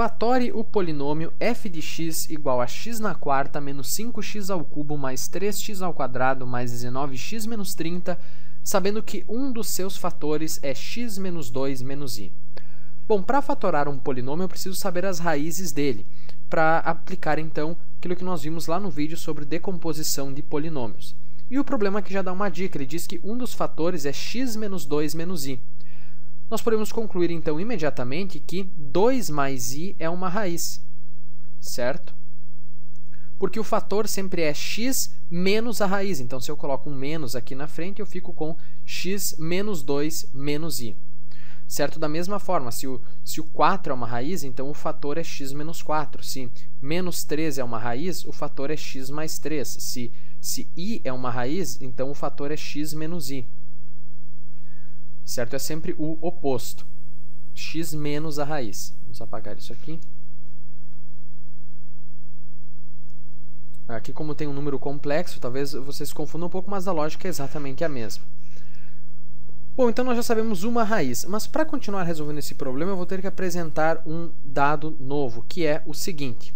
Fatore o polinômio f de x igual a x na quarta menos 5x ao cubo mais 3x ao quadrado mais 19x menos 30, sabendo que um dos seus fatores é x menos 2 menos i. Bom, para fatorar um polinômio eu preciso saber as raízes dele, para aplicar então aquilo que nós vimos lá no vídeo sobre decomposição de polinômios. E o problema aqui já dá uma dica, ele diz que um dos fatores é x menos 2 menos i. Nós podemos concluir, então, imediatamente que 2 mais i é uma raiz, certo? Porque o fator sempre é x menos a raiz. Então, se eu coloco um menos aqui na frente, eu fico com x menos 2 menos i. Certo? Da mesma forma, se o 4 é uma raiz, então o fator é x menos 4. Se menos 3 é uma raiz, o fator é x mais 3. Se i é uma raiz, então o fator é x menos i. Certo? É sempre o oposto. X menos a raiz. Vamos apagar isso aqui. Aqui, como tem um número complexo, talvez vocês se confundam um pouco, mas a lógica é exatamente a mesma. Bom, então nós já sabemos uma raiz, mas para continuar resolvendo esse problema, eu vou ter que apresentar um dado novo, que é o seguinte.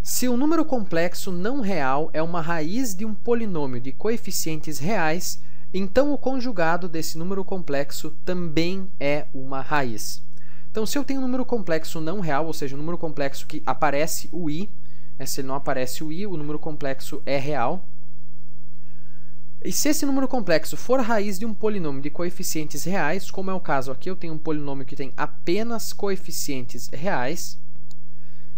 Se o número complexo não real é uma raiz de um polinômio de coeficientes reais, então o conjugado desse número complexo também é uma raiz. Então, se eu tenho um número complexo não real, ou seja, um número complexo que aparece o i, se ele não aparece o i, o número complexo é real. E se esse número complexo for raiz de um polinômio de coeficientes reais, como é o caso aqui, eu tenho um polinômio que tem apenas coeficientes reais,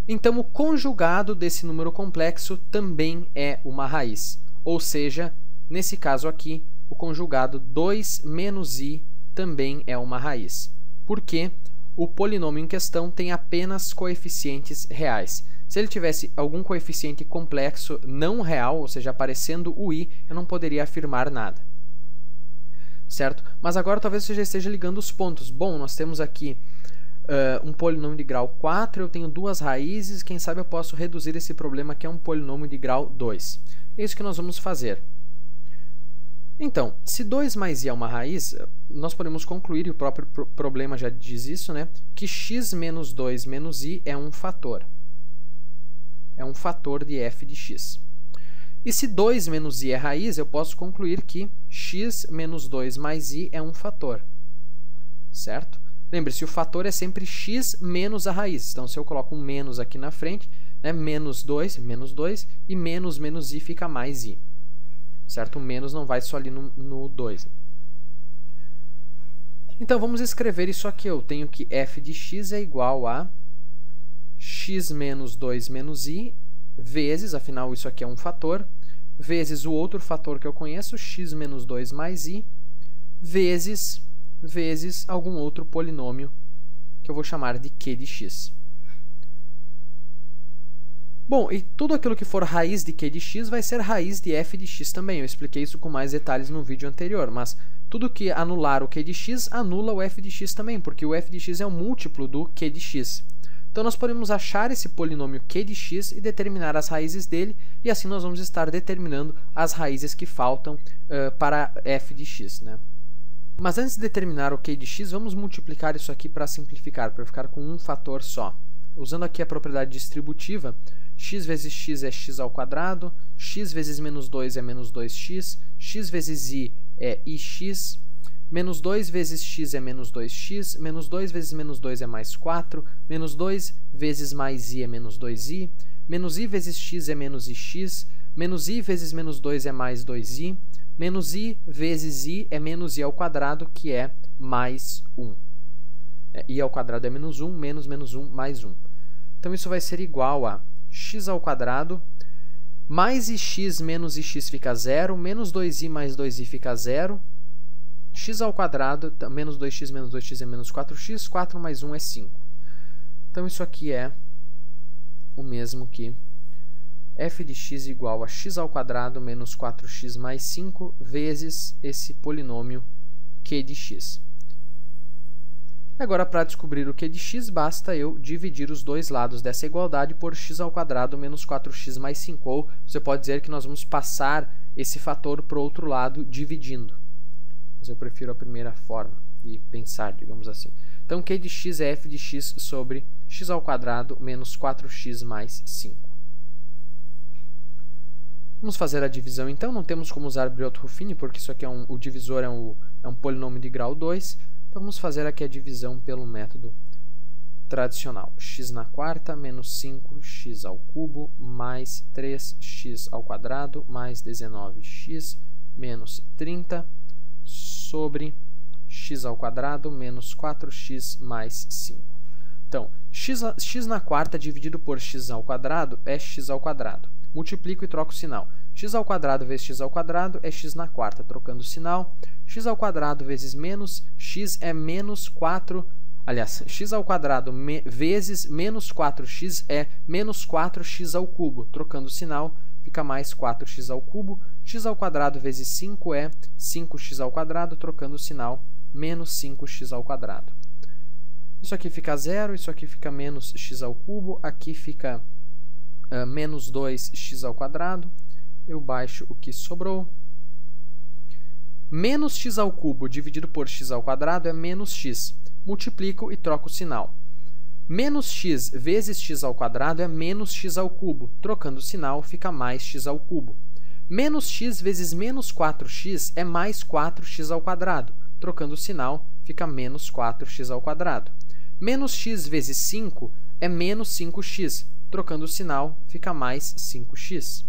então o conjugado desse número complexo também é uma raiz. Ou seja, nesse caso aqui, o conjugado 2 menos i também é uma raiz, porque o polinômio em questão tem apenas coeficientes reais. Se ele tivesse algum coeficiente complexo não real, ou seja, aparecendo o i, eu não poderia afirmar nada. Certo? Mas agora talvez você já esteja ligando os pontos. Bom, nós temos aqui um polinômio de grau 4, eu tenho duas raízes, quem sabe eu posso reduzir esse problema que é um polinômio de grau 2. É isso que nós vamos fazer. Então, se 2 mais i é uma raiz, nós podemos concluir, e o próprio problema já diz isso, né, que x menos 2 menos i é um fator. É um fator de f de x. E se 2 menos i é raiz, eu posso concluir que x menos 2 mais i é um fator. Certo? Lembre-se, o fator é sempre x menos a raiz. Então, se eu coloco um menos aqui na frente, né, menos 2, e menos i fica mais i. Certo? O menos não vai só ali no 2. Então, vamos escrever isso aqui. Eu tenho que f de x é igual a x menos 2 menos i, vezes, afinal isso aqui é um fator, vezes o outro fator que eu conheço, x menos 2 mais i, vezes algum outro polinômio que eu vou chamar de q de x. Bom, e tudo aquilo que for raiz de q de x vai ser raiz de f de x também. Eu expliquei isso com mais detalhes no vídeo anterior, mas tudo que anular o q de x, anula o f de x também, porque o f de x é um múltiplo do q de x. Então, nós podemos achar esse polinômio q de x e determinar as raízes dele, e assim nós vamos estar determinando as raízes que faltam para f de x, né? Mas antes de determinar o q de x, vamos multiplicar isso aqui para simplificar, para ficar com um fator só. Usando aqui a propriedade distributiva, x vezes x é x ao quadrado, x vezes menos 2 é menos 2x, x vezes i é ix, menos 2 vezes x é menos 2x, menos 2 vezes menos 2 é mais 4, menos 2 vezes mais i é menos 2i, menos i vezes x é menos ix, menos i vezes menos 2 é mais 2i, menos i vezes i é menos i ao quadrado, que é mais 1. I ao quadrado é menos 1, menos 1, mais 1. Então, isso vai ser igual a x ao quadrado, mais ix menos ix fica 0, menos 2i mais 2i fica 0, x ao quadrado, menos 2x é menos 4x, 4 mais 1 é 5. Então, isso aqui é o mesmo que f de x igual a x ao quadrado menos 4x mais 5 vezes esse polinômio q de x. Agora, para descobrir o q de x, basta eu dividir os dois lados dessa igualdade por x ao quadrado menos 4x mais 5. Ou você pode dizer que nós vamos passar esse fator para o outro lado dividindo. Mas eu prefiro a primeira forma de pensar, digamos assim. Então, Q de x é f de x sobre x ao quadrado menos 4x mais 5. Vamos fazer a divisão, então. Não temos como usar Biot-Ruffini, porque isso aqui o divisor é um polinômio de grau 2. Então, vamos fazer aqui a divisão pelo método tradicional. X na quarta menos 5x ao cubo mais 3x ao quadrado mais 19x menos 30 sobre x ao quadrado menos 4x mais 5. Então, x na quarta dividido por x ao quadrado é x ao quadrado. Multiplico e troco o sinal. X ao quadrado vezes x ao quadrado é x na quarta. Trocando o sinal, x ao quadrado vezes menos x é menos 4. Aliás, x ao quadrado vezes menos 4x é menos 4x ao cubo. Trocando o sinal, fica mais 4x ao cubo. X ao quadrado vezes 5 é 5x ao quadrado. Trocando o sinal, menos 5x ao quadrado. Isso aqui fica zero, isso aqui fica menos x ao cubo. Aqui fica menos 2x ao quadrado. Eu baixo o que sobrou. Menos x ao cubo dividido por x ao quadrado é menos x. Multiplico e troco o sinal. Menos x vezes x ao quadrado é menos x ao cubo. Trocando o sinal, fica mais x ao cubo. Menos x vezes menos 4x é mais 4x ao quadrado. Trocando o sinal, fica menos 4x ao quadrado. Menos x vezes 5 é menos 5x. Trocando o sinal, fica mais 5x.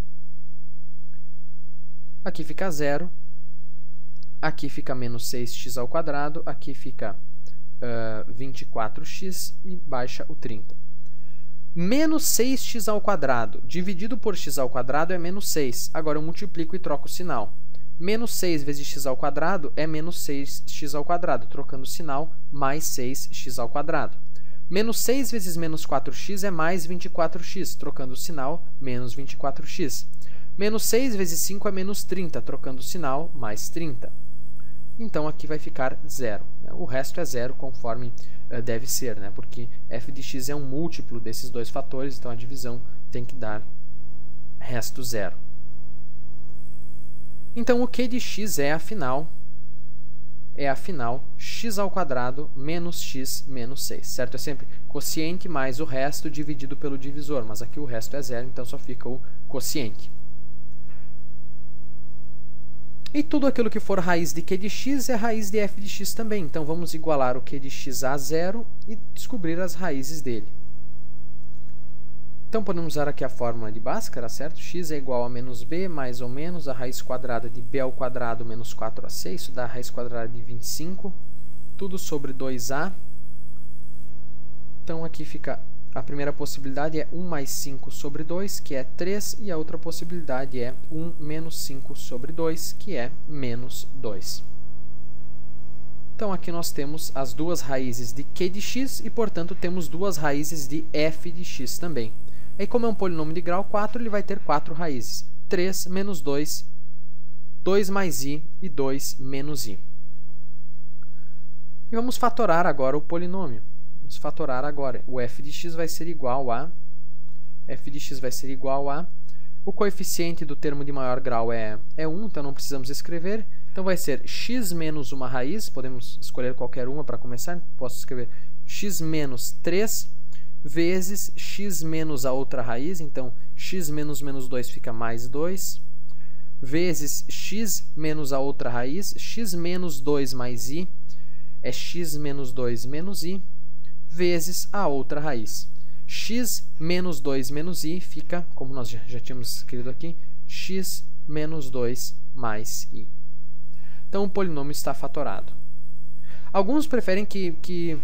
Aqui fica zero. Aqui fica menos 6x ao quadrado. Aqui fica 24x e baixa o 30. Menos 6x ao quadrado dividido por x ao quadrado é menos 6. Agora eu multiplico e troco o sinal. Menos 6 vezes x ao quadrado é menos 6x ao quadrado. Trocando o sinal, mais 6x ao quadrado. Menos 6 vezes menos 4x é mais 24x. Trocando o sinal, menos 24x. Menos 6 vezes 5 é menos 30. Trocando o sinal, mais 30. Então, aqui vai ficar zero. O resto é zero, conforme deve ser, né? Porque f de x é um múltiplo desses dois fatores, então a divisão tem que dar resto zero. Então, o Q de x é, afinal, x ao quadrado menos x menos 6, certo? É sempre quociente mais o resto dividido pelo divisor, mas aqui o resto é zero, então só fica o quociente. E tudo aquilo que for raiz de Q de x é raiz de f de x também. Então, vamos igualar o Q de x a zero e descobrir as raízes dele. Então, podemos usar aqui a fórmula de Bhaskara, certo? X é igual a menos b mais ou menos a raiz quadrada de b ao quadrado menos 4ac. Isso dá a raiz quadrada de 25. Tudo sobre 2a. Então, aqui fica... A primeira possibilidade é 1 mais 5 sobre 2, que é 3, e a outra possibilidade é 1 menos 5 sobre 2, que é menos 2. Então, aqui nós temos as duas raízes de Q de x e, portanto, temos duas raízes de f de x também. Aí, como é um polinômio de grau 4, ele vai ter 4 raízes. 3 menos 2, 2 mais i e 2 menos i. E vamos fatorar agora o polinômio. Vamos fatorar agora. O f de x vai ser igual a... O coeficiente do termo de maior grau é 1, então não precisamos escrever. Então vai ser x menos uma raiz, podemos escolher qualquer uma para começar. Posso escrever x menos 3 vezes x menos a outra raiz. Então x menos menos 2 fica mais 2. Vezes x menos a outra raiz, x menos 2 mais i é x menos 2 menos i. Vezes a outra raiz. X menos 2 menos i fica, como nós já tínhamos escrito aqui, x menos 2 mais i. Então, o polinômio está fatorado. Alguns preferem que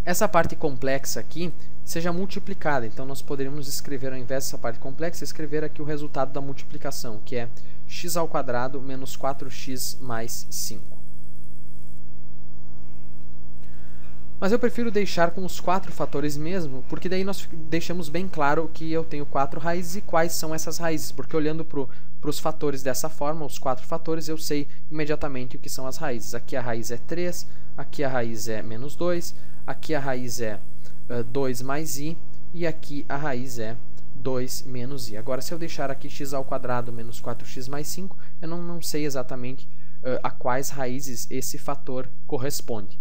essa parte complexa aqui seja multiplicada. Então, nós poderíamos escrever, ao invés dessa parte complexa, escrever aqui o resultado da multiplicação, que é x ao quadrado menos 4x mais 5. Mas eu prefiro deixar com os 4 fatores mesmo, porque daí nós deixamos bem claro que eu tenho 4 raízes e quais são essas raízes. Porque olhando para os fatores dessa forma, os 4 fatores, eu sei imediatamente o que são as raízes. Aqui a raiz é 3, aqui a raiz é menos 2, aqui a raiz é 2 mais i, e aqui a raiz é 2 menos i. Agora, se eu deixar aqui x ao quadrado menos 4x mais 5, eu não sei exatamente a quais raízes esse fator corresponde.